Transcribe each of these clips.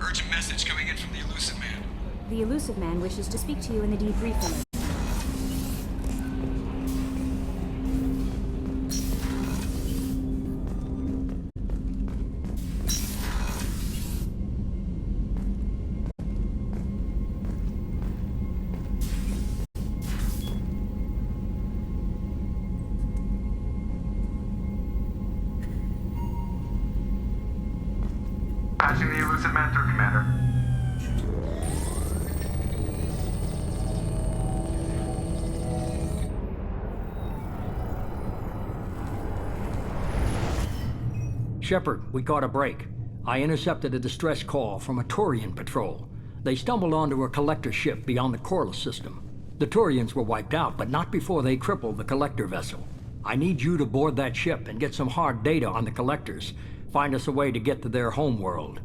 Urgent message coming in from the Elusive Man. The Elusive Man wishes to speak to you in the debriefing. Patching the Elusive Man through, Commander. Shepard, we got a break. I intercepted a distress call from a Turian patrol. They stumbled onto a collector ship beyond the Corliss system. The Turians were wiped out, but not before they crippled the collector vessel. I need you to board that ship and get some hard data on the collectors. Find us a way to get to their homeworld.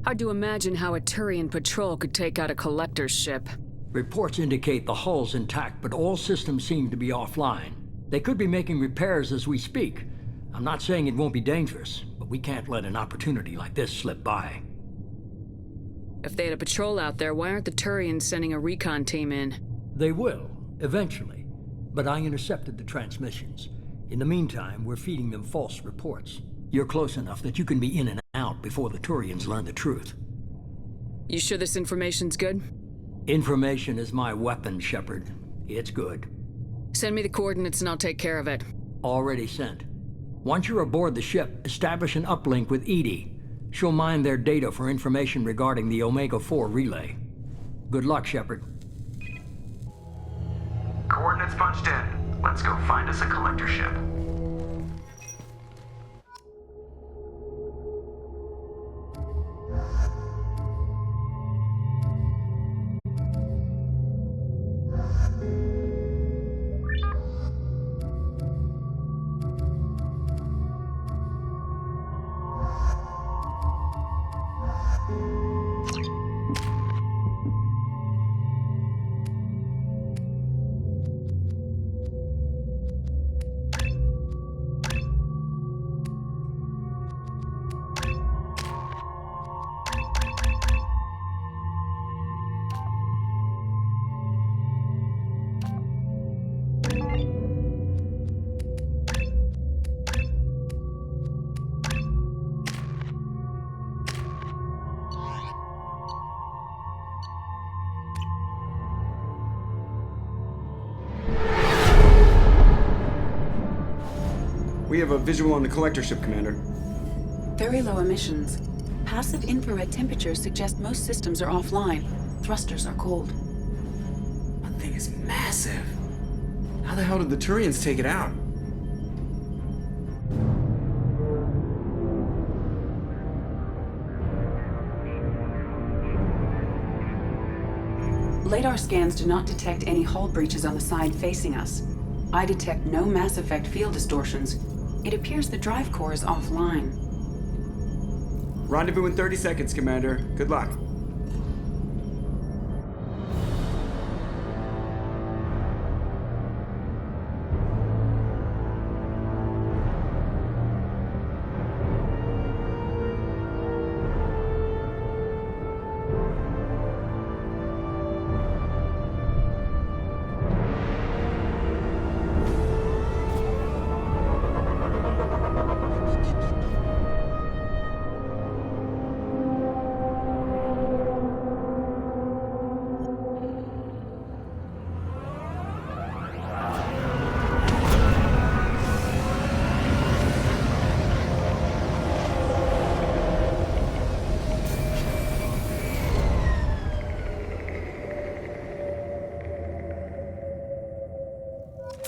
Hard to imagine how a Turian patrol could take out a collector's ship. Reports indicate the hull's intact, but all systems seem to be offline. They could be making repairs as we speak. I'm not saying it won't be dangerous, but we can't let an opportunity like this slip by. If they had a patrol out there, why aren't the Turians sending a recon team in? They will, eventually. But I intercepted the transmissions. In the meantime, we're feeding them false reports. You're close enough that you can be in and out before the Turians learn the truth. You sure this information's good? Information is my weapon, Shepard. It's good. Send me the coordinates and I'll take care of it. Already sent. Once you're aboard the ship, establish an uplink with Edie. She'll mine their data for information regarding the Omega-4 relay. Good luck, Shepard. Coordinates punched in. Let's go find us a collector ship. We have a visual on the collector ship, Commander. Very low emissions. Passive infrared temperatures suggest most systems are offline. Thrusters are cold. That thing is massive. How the hell did the Turians take it out? Radar scans do not detect any hull breaches on the side facing us. I detect no Mass Effect field distortions. It appears the drive core is offline. Rendezvous in 30 seconds, Commander. Good luck.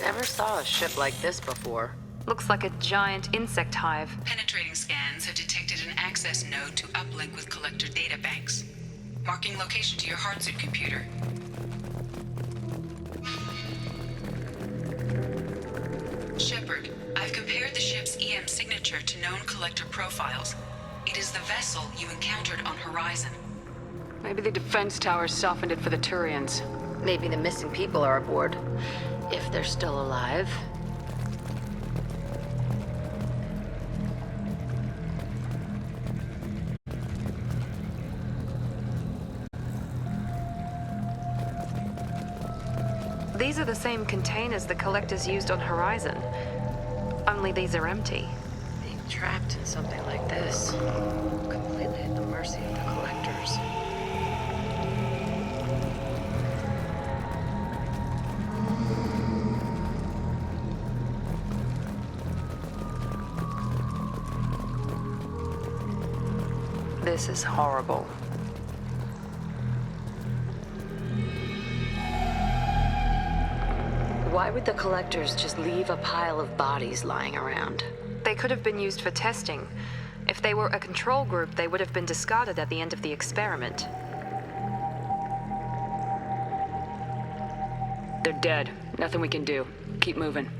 Never saw a ship like this before. Looks like a giant insect hive. Penetrating scans have detected an access node to uplink with collector data banks. Marking location to your hardsuit computer. Shepard, I've compared the ship's EM signature to known collector profiles. It is the vessel you encountered on Horizon. Maybe the defense tower softened it for the Turians. Maybe the missing people are aboard. If they're still alive. These are the same containers the collectors used on Horizon. Only these are empty. Being trapped in something like this, completely at the mercy of the collectors. This is horrible. Why would the collectors just leave a pile of bodies lying around? They could have been used for testing. If they were a control group, they would have been discarded at the end of the experiment. They're dead. Nothing we can do. Keep moving.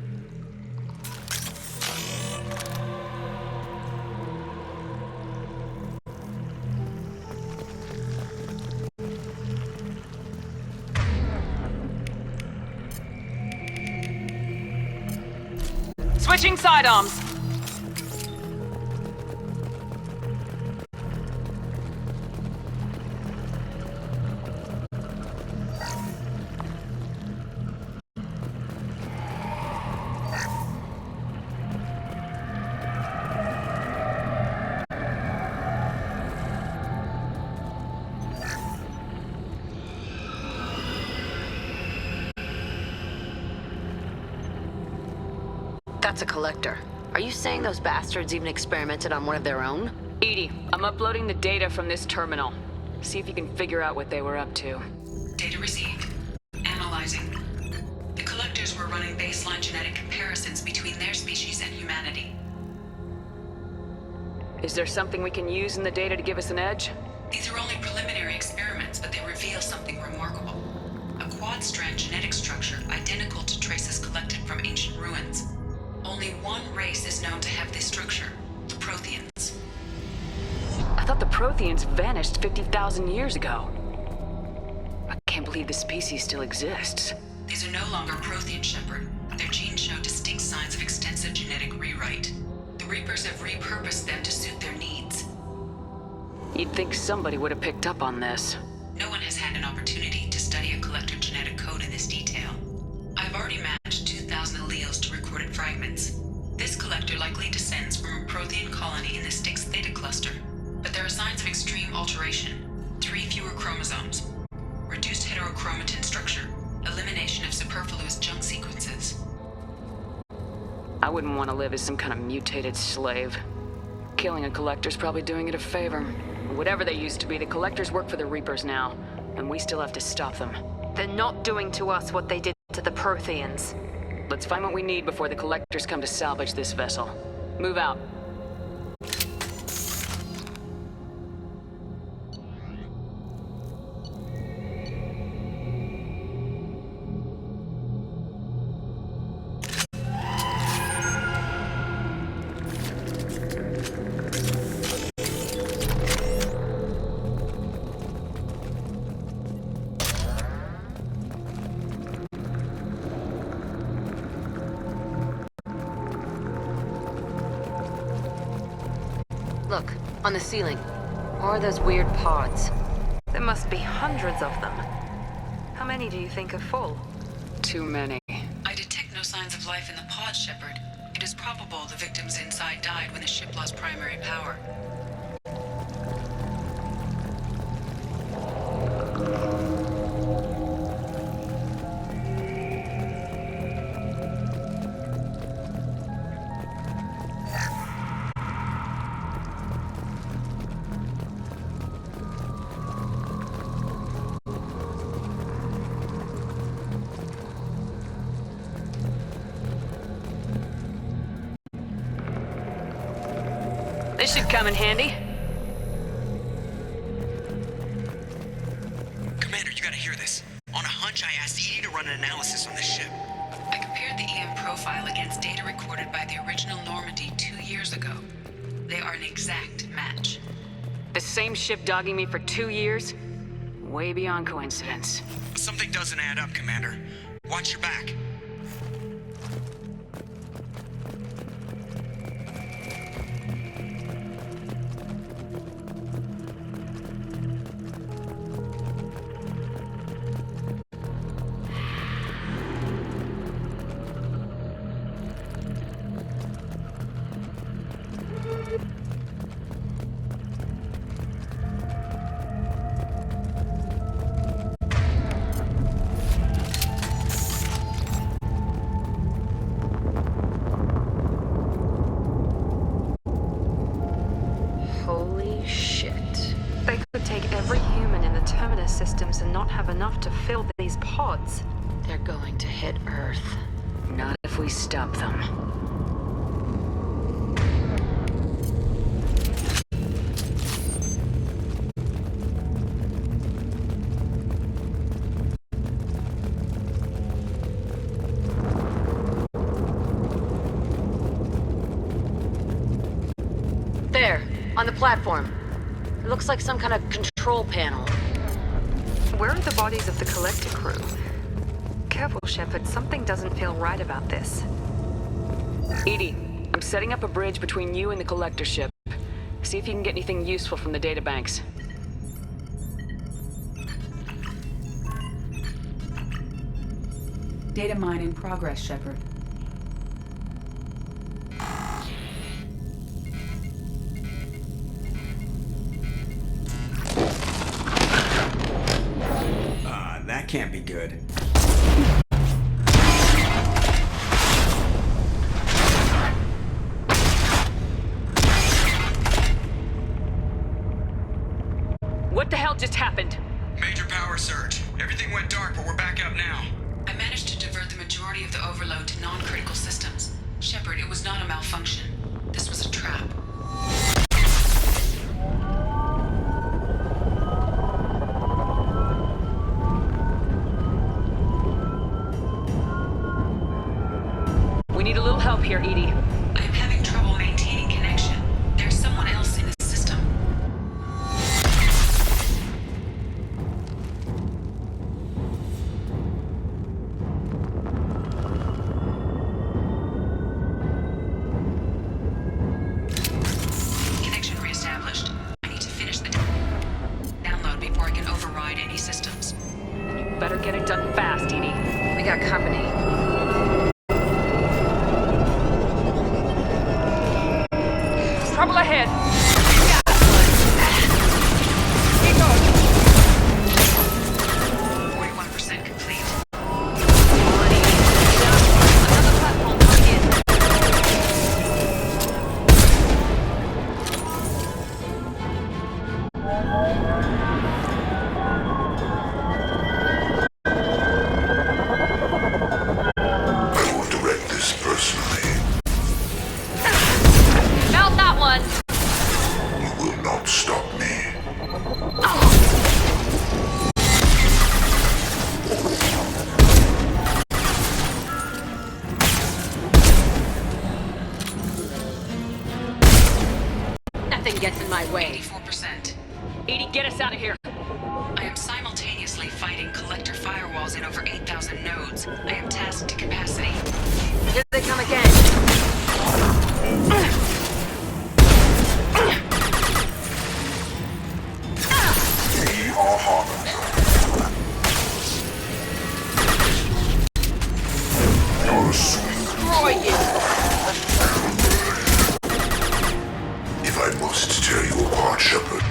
Switching sidearms. That's a collector. Are you saying those bastards even experimented on one of their own? Edie, I'm uploading the data from this terminal. See if you can figure out what they were up to. Data received. Analyzing. The collectors were running baseline genetic comparisons between their species and humanity. Is there something we can use in the data to give us an edge? These are only preliminary experiments, but they reveal something remarkable. A quad-strand genetic structure identical to traces collected from ancient ruins. Only one race is known to have this structure, the Protheans. I thought the Protheans vanished 50,000 years ago. I can't believe the species still exists. These are no longer Prothean, Shepard. Their genes show distinct signs of extensive genetic rewrite. The Reapers have repurposed them to suit their needs. You'd think somebody would have picked up on this. No one has had an opportunity to study a collector genetic code in this detail. I've already matched 2,000 alleles to recorded fragments. This collector likely descends from a Prothean colony in the Styx Theta cluster, but there are signs of extreme alteration. 3 fewer chromosomes, reduced heterochromatin structure, elimination of superfluous junk sequences. I wouldn't want to live as some kind of mutated slave. Killing a collector's probably doing it a favor. Whatever they used to be, the collectors work for the Reapers now, and we still have to stop them. They're not doing to us what they did to the Protheans. Let's find what we need before the collectors come to salvage this vessel. Move out. Look, on the ceiling. Or are those weird pods? There must be hundreds of them. How many do you think are full? Too many. I detect no signs of life in the pod, Shepard. It is probable the victims inside died when the ship lost primary power. This should come in handy. Commander, you gotta hear this. On a hunch, I asked Edie to run an analysis on this ship. I compared the EM profile against data recorded by the original Normandy 2 years ago. They are an exact match. The same ship dogging me for 2 years? Way beyond coincidence. Something doesn't add up, Commander. Watch your back. and not have enough to fill these pods. They're going to hit Earth. Not if we stop them. There, on the platform. It looks like some kind of control panel. Where are the bodies of the collector crew? Careful, Shepard. Something doesn't feel right about this. Edie, I'm setting up a bridge between you and the collector ship. See if you can get anything useful from the databanks. Data mine in progress, Shepard. That can't be good. What the hell just happened? Major power surge. Everything went dark, but we're back up now. I managed to divert the majority of the overload to non-critical systems. Shepard, it was not a malfunction. This was a trap. We need a little help here, Edie. I am having trouble maintaining connection. There's someone else in the system. Connection reestablished. I need to finish the download before I can override any systems. You better get it done fast, Edie. We got company. Trouble ahead. 41% complete. Another platform coming in. I will direct this personally. Found that one. You will not stop me. Nothing gets in my way. 84%. Edie, get us out of here. I am simultaneously fighting collector firewalls in over 8,000 nodes. I am tasked to capacity. Here they come again. We are Harbinger. Your swing. Destroy you. If I must tear you apart, Shepard,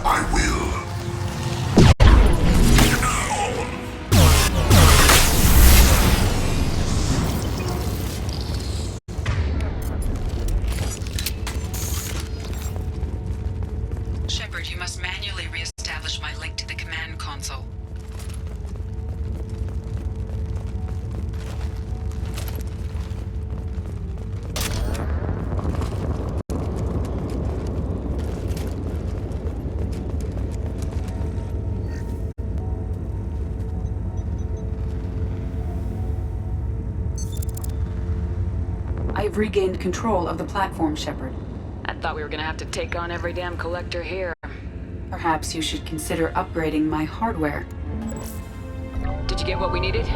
I will. Shepard, you must manually reestablish my link to the command console. I've regained control of the platform, Shepard. I thought we were gonna have to take on every damn collector here. Perhaps you should consider upgrading my hardware. Did you get what we needed?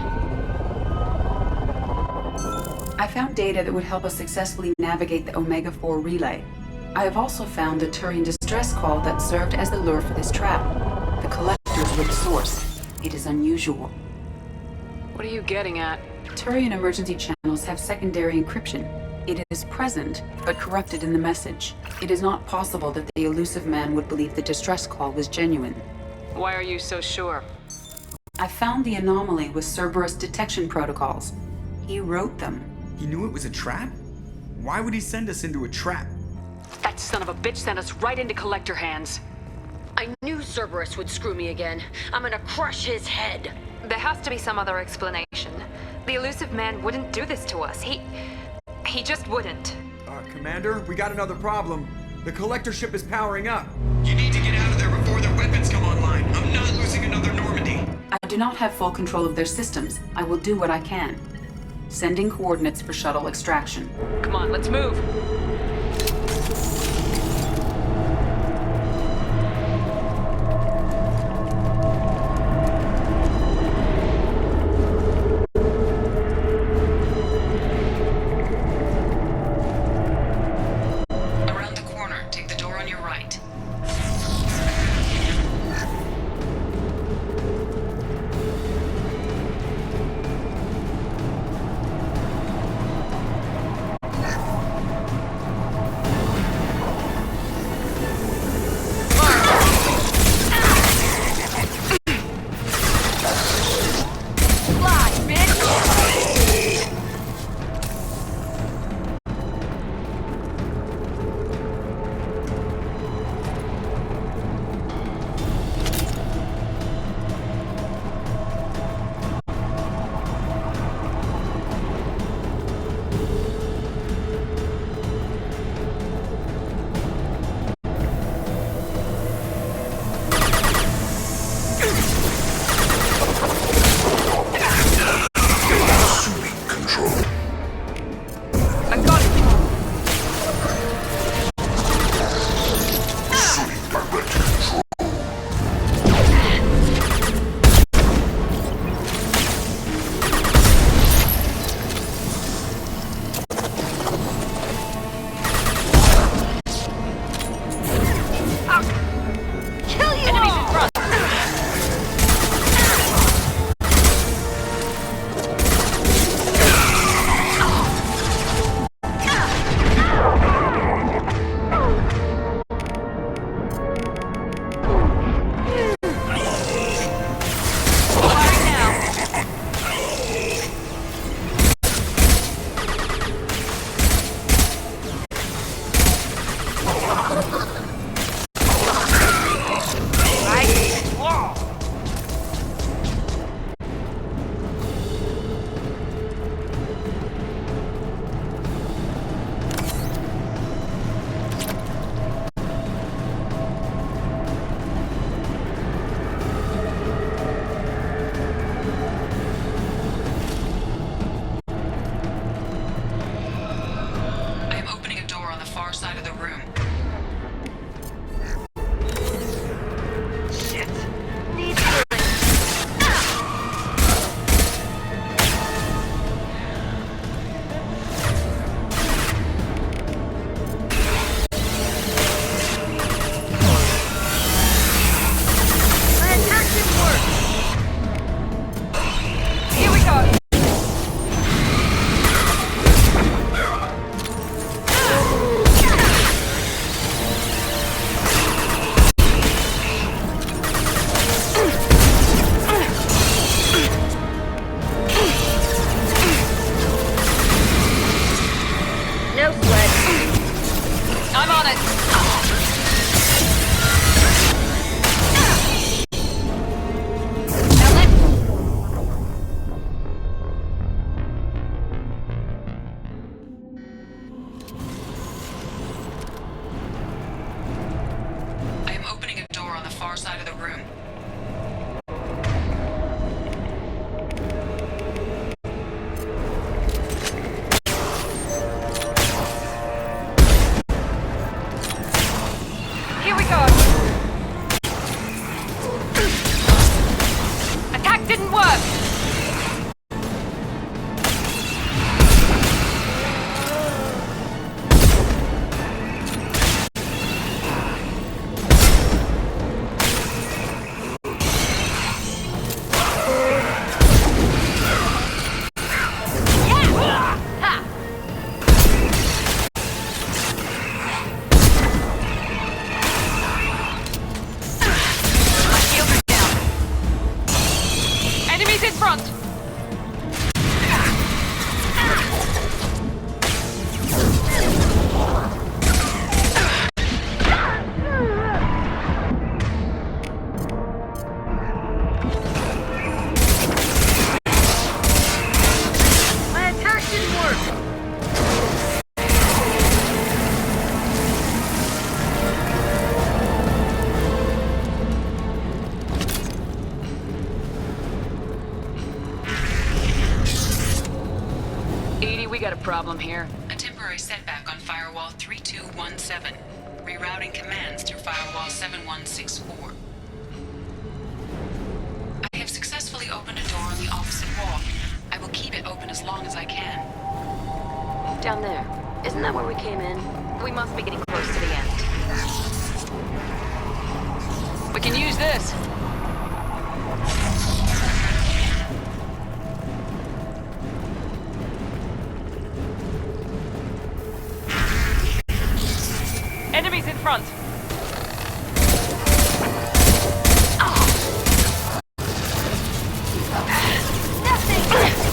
I found data that would help us successfully navigate the Omega-4 relay. I have also found the Turian distress call that served as the lure for this trap. The collectors were the source. It is unusual. What are you getting at? Turian emergency channels have secondary encryption. It is present, but corrupted in the message. It is not possible that the elusive man would believe the distress call was genuine. Why are you so sure? I found the anomaly with Cerberus detection protocols. He wrote them. He knew it was a trap? Why would he send us into a trap? That son of a bitch sent us right into collector hands. I knew Cerberus would screw me again. I'm gonna crush his head. There has to be some other explanation. The elusive man wouldn't do this to us. He just wouldn't. Commander, we got another problem. The collector ship is powering up. You need to get out of there before their weapons come online. I'm not losing another Normandy. I do not have full control of their systems. I will do what I can. Sending coordinates for shuttle extraction. Come on, let's move. Around the corner, take the door on your right. Edie, we got a problem here. A temporary setback on Firewall 3217. Rerouting commands through Firewall 7164. I have successfully opened a door on the opposite wall. I will keep it open as long as I can. Down there. Isn't that where we came in? We must be getting close to the end. We can use this. Enemies in front.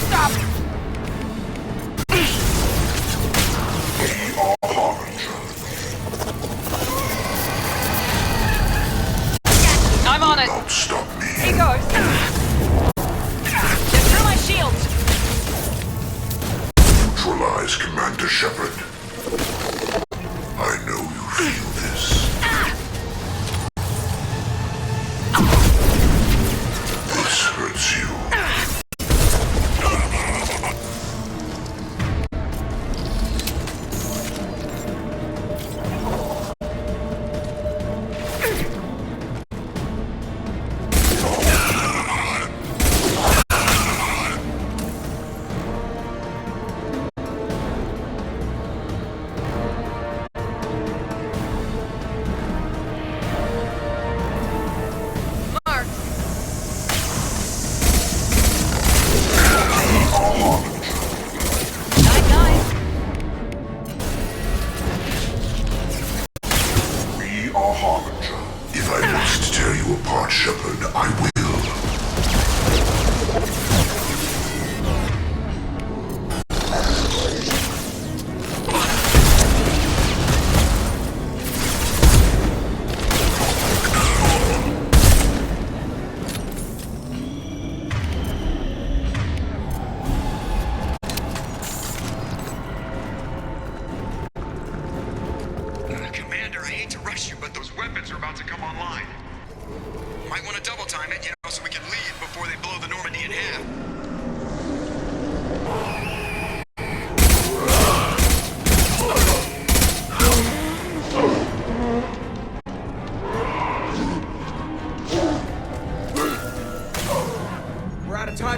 Stop! I'm on it. Don't stop me. He goes. Just through my shields. Neutralize Commander Shepard. I know you feel this. This hurts you.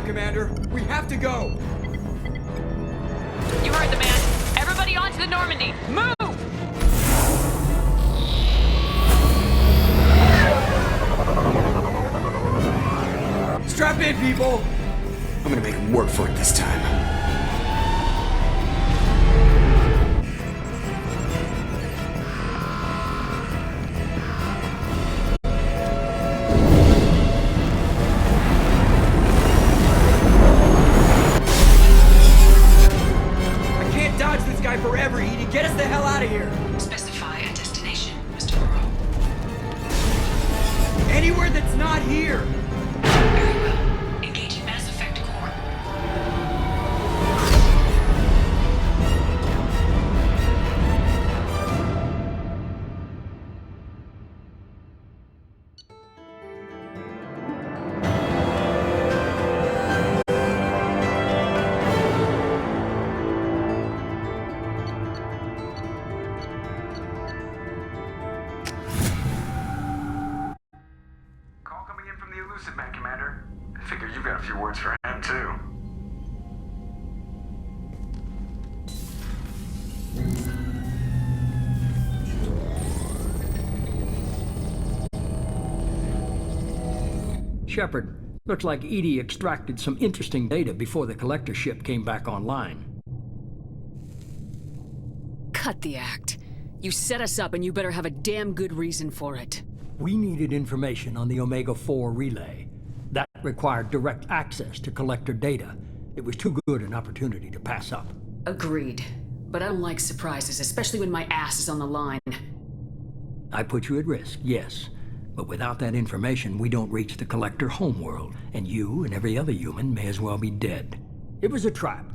Commander. We have to go. You heard the man. Everybody onto the Normandy. Move! Strap in, people. I'm gonna make him work for it this time. Forever, Edie. Get us the hell out of here. Specify a destination, Mr. Moreau. Anywhere that's not here. Very well. Engaging Mass Effect Core. Man, Commander. I figure you've got a few words for him, too. Shepard, looks like Edie extracted some interesting data before the collector ship came back online. Cut the act. You set us up and you better have a damn good reason for it. We needed information on the Omega-4 relay. That required direct access to collector data. It was too good an opportunity to pass up. Agreed. But I don't like surprises, especially when my ass is on the line. I put you at risk, yes. But without that information, we don't reach the collector homeworld, and you and every other human may as well be dead. It was a trap,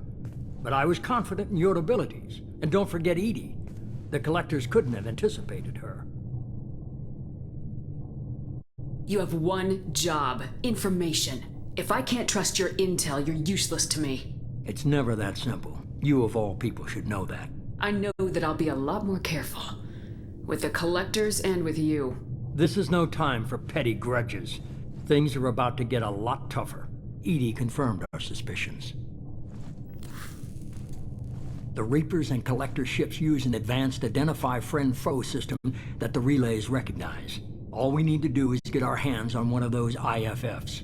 but I was confident in your abilities. And don't forget Edie. The collectors couldn't have anticipated her. You have one job. Information. If I can't trust your intel, you're useless to me. It's never that simple. You of all people should know that. I know that I'll be a lot more careful. With the Collectors and with you. This is no time for petty grudges. Things are about to get a lot tougher. Edie confirmed our suspicions. The Reapers and Collector ships use an advanced identify friend-foe system that the relays recognize. All we need to do is get our hands on one of those IFFs.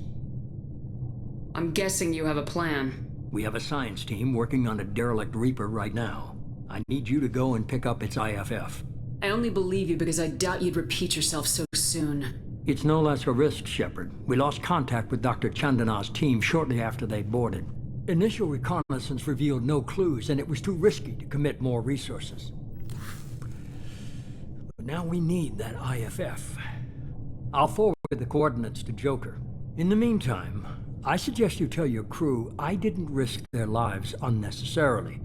I'm guessing you have a plan. We have a science team working on a derelict Reaper right now. I need you to go and pick up its IFF. I only believe you because I doubt you'd repeat yourself so soon. It's no less a risk, Shepard. We lost contact with Dr. Chandana's team shortly after they boarded. Initial reconnaissance revealed no clues, and it was too risky to commit more resources. But now we need that IFF. I'll forward the coordinates to Joker. In the meantime, I suggest you tell your crew I didn't risk their lives unnecessarily.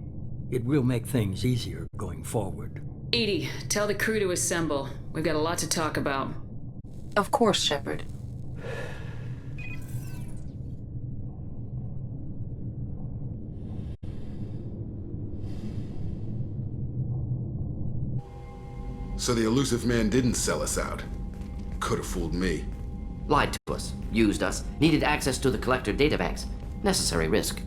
It will make things easier going forward. Edie, tell the crew to assemble. We've got a lot to talk about. Of course, Shepard. So the elusive man didn't sell us out. Could have fooled me. Lied to us, used us, needed access to the Collector databanks. Necessary risk.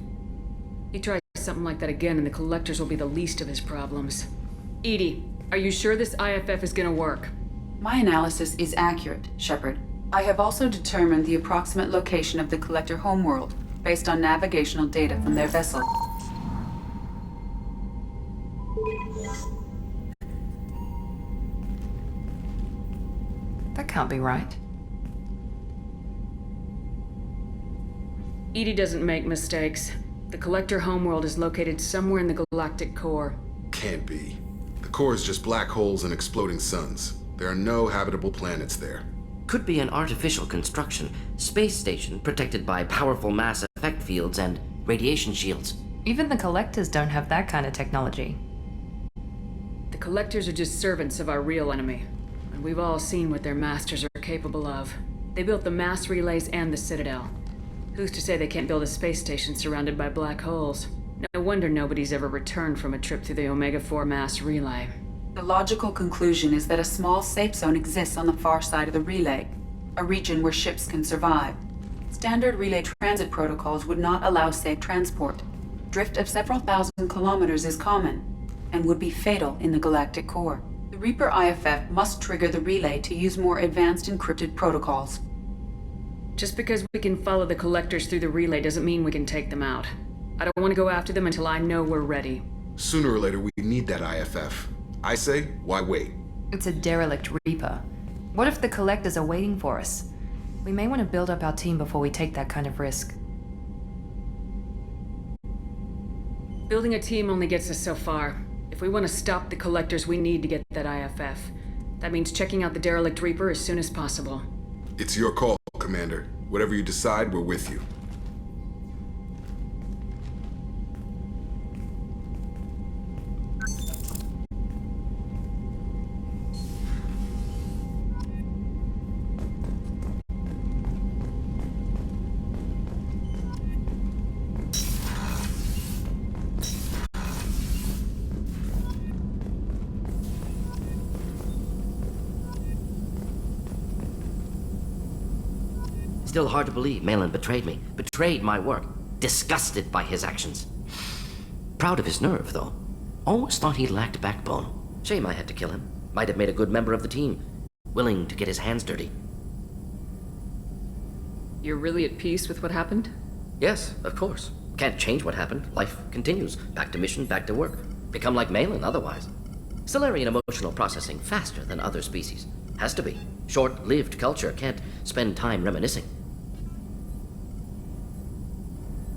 He tries something like that again and the Collectors will be the least of his problems. Edie, are you sure this IFF is gonna work? My analysis is accurate, Shepard. I have also determined the approximate location of the Collector homeworld, based on navigational data from their vessel. That can't be right. Edie doesn't make mistakes. The Collector homeworld is located somewhere in the galactic core. Can't be. The core is just black holes and exploding suns. There are no habitable planets there. Could be an artificial construction, space station protected by powerful mass effect fields and radiation shields. Even the Collectors don't have that kind of technology. The Collectors are just servants of our real enemy, and we've all seen what their masters are capable of. They built the mass relays and the Citadel. Who's to say they can't build a space station surrounded by black holes? No wonder nobody's ever returned from a trip through the Omega-4 mass relay. The logical conclusion is that a small safe zone exists on the far side of the relay, a region where ships can survive. Standard relay transit protocols would not allow safe transport. Drift of several thousand kilometers is common, and would be fatal in the galactic core. The Reaper IFF must trigger the relay to use more advanced encrypted protocols. Just because we can follow the Collectors through the relay doesn't mean we can take them out. I don't want to go after them until I know we're ready. Sooner or later, we need that IFF. I say, why wait? It's a derelict Reaper. What if the Collectors are waiting for us? We may want to build up our team before we take that kind of risk. Building a team only gets us so far. If we want to stop the Collectors, we need to get that IFF. That means checking out the Derelict Reaper as soon as possible. It's your call, Commander. Whatever you decide, we're with you. Still hard to believe Malin betrayed me, betrayed my work, disgusted by his actions. Proud of his nerve, though. Always thought he lacked backbone. Shame I had to kill him. Might have made a good member of the team, willing to get his hands dirty. You're really at peace with what happened? Yes, of course. Can't change what happened. Life continues. Back to mission, back to work. Become like Malin otherwise. Solarian emotional processing faster than other species. Has to be. Short-lived culture can't spend time reminiscing.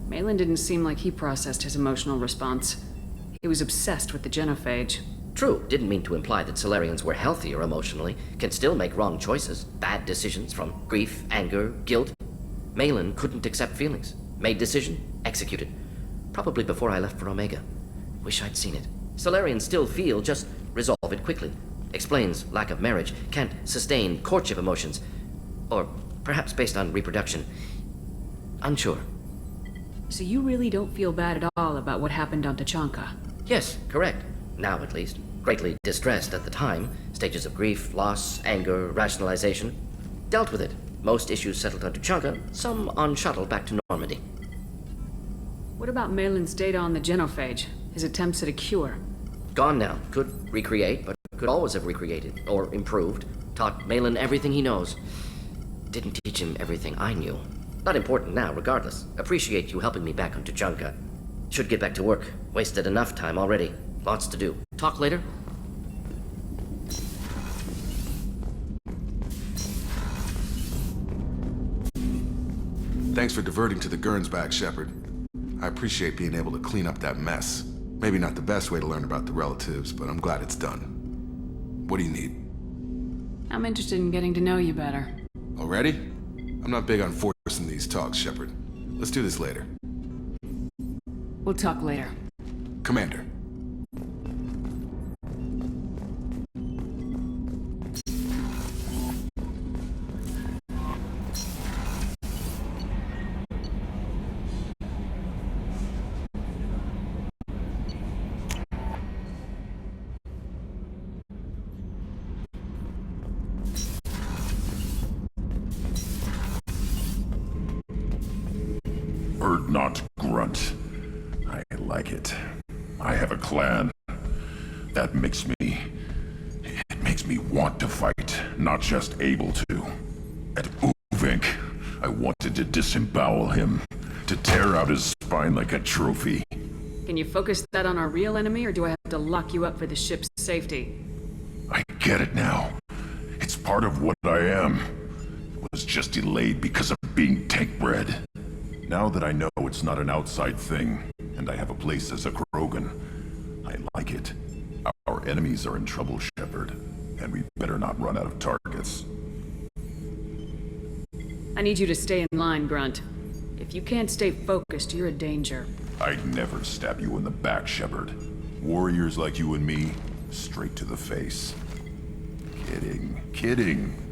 Malin didn't seem like he processed his emotional response. He was obsessed with the genophage. True, didn't mean to imply that Solarians were healthier emotionally, can still make wrong choices, bad decisions from grief, anger, guilt. Malin couldn't accept feelings. Made decision, executed. Probably before I left for Omega. Wish I'd seen it. Solarians still feel, just resolve it quickly. Explains lack of marriage, can't sustain courtship emotions. Or perhaps based on reproduction. Unsure. So you really don't feel bad at all about what happened on Tachanka? Yes, correct. Now at least. Greatly distressed at the time. Stages of grief, loss, anger, rationalization. Dealt with it. Most issues settled on Tachanka, some on shuttle back to Normandy. What about Malin's data on the genophage? His attempts at a cure? Gone now. Could recreate, but could always have recreated, or improved. Taught Malin everything he knows. Didn't teach him everything I knew. Not important now, regardless. Appreciate you helping me back on Tachanka. Should get back to work. Wasted enough time already. Lots to do. Talk later? Thanks for diverting to the Gernsback, Shepard. I appreciate being able to clean up that mess. Maybe not the best way to learn about the relatives, but I'm glad it's done. What do you need? I'm interested in getting to know you better. Already? I'm not big on forcing these talks, Shepard. Let's do this later. We'll talk later. Commander. Bird not grunt. I like it. I have a clan. That makes me... It makes me want to fight, not just able to. At Uvink, I wanted to disembowel him, to tear out his spine like a trophy. Can you focus that on our real enemy, or do I have to lock you up for the ship's safety? I get it now. It's part of what I am. It was just delayed because of being tank-bred. Now that I know it's not an outside thing, and I have a place as a Krogan, I like it. Our enemies are in trouble, Shepard, and we better not run out of targets. I need you to stay in line, Grunt. If you can't stay focused, you're a danger. I'd never stab you in the back, Shepard. Warriors like you and me, straight to the face. Kidding, kidding.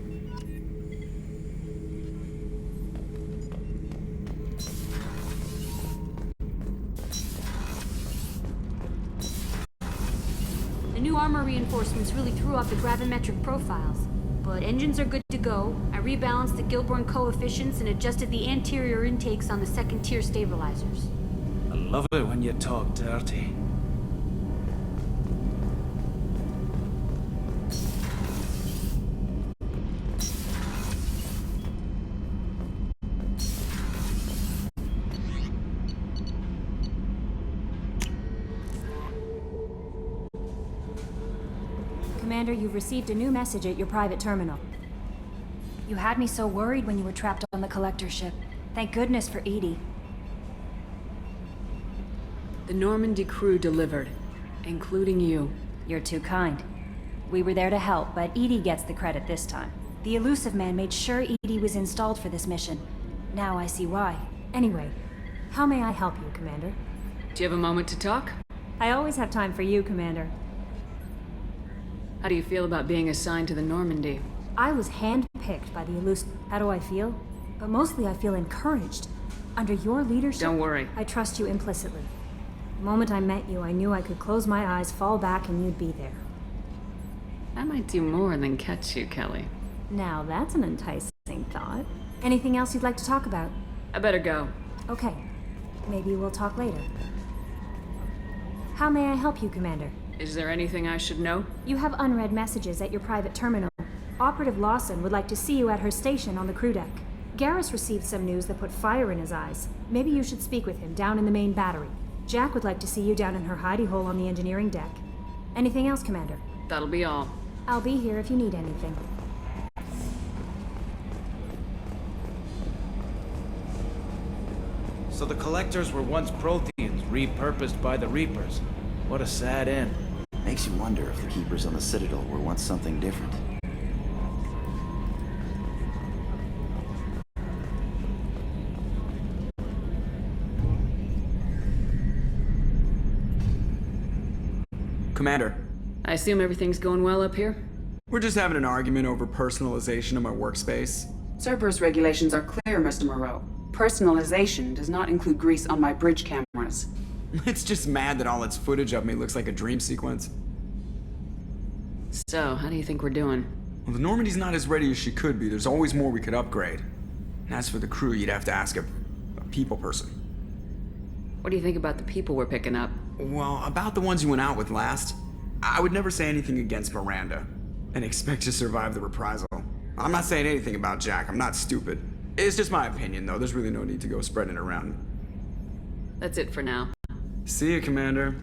The new armor reinforcements really threw off the gravimetric profiles. But engines are good to go. I rebalanced the Gilborn coefficients and adjusted the anterior intakes on the second-tier stabilizers. I love it when you talk dirty. Commander, you've received a new message at your private terminal. You had me so worried when you were trapped on the collector ship. Thank goodness for Edie. The Normandy crew delivered, including you. You're too kind. We were there to help, but Edie gets the credit this time. The Elusive Man made sure Edie was installed for this mission. Now I see why. Anyway, how may I help you, Commander? Do you have a moment to talk? I always have time for you, Commander. How do you feel about being assigned to the Normandy? I was handpicked by the Elusive... How do I feel? But mostly I feel encouraged. Under your leadership... Don't worry. I trust you implicitly. The moment I met you, I knew I could close my eyes, fall back, and you'd be there. I might do more than catch you, Kelly. Now that's an enticing thought. Anything else you'd like to talk about? I better go. Okay. Maybe we'll talk later. How may I help you, Commander? Is there anything I should know? You have unread messages at your private terminal. Operative Lawson would like to see you at her station on the crew deck. Garrus received some news that put fire in his eyes. Maybe you should speak with him down in the main battery. Jack would like to see you down in her hidey hole on the engineering deck. Anything else, Commander? That'll be all. I'll be here if you need anything. So the Collectors were once Protheans, repurposed by the Reapers. What a sad end. Makes you wonder if the Keepers on the Citadel were once something different. Commander. I assume everything's going well up here? We're just having an argument over personalization of my workspace. Cerberus regulations are clear, Mr. Moreau. Personalization does not include grease on my bridge cameras. It's just mad that all its footage of me looks like a dream sequence. So, how do you think we're doing? Well, the Normandy's not as ready as she could be. There's always more we could upgrade. And as for the crew, you'd have to ask a people person. What do you think about the people we're picking up? Well, about the ones you went out with last, I would never say anything against Miranda and expect to survive the reprisal. I'm not saying anything about Jack. I'm not stupid. It's just my opinion, though. There's really no need to go spreading it around. That's it for now. See you, Commander.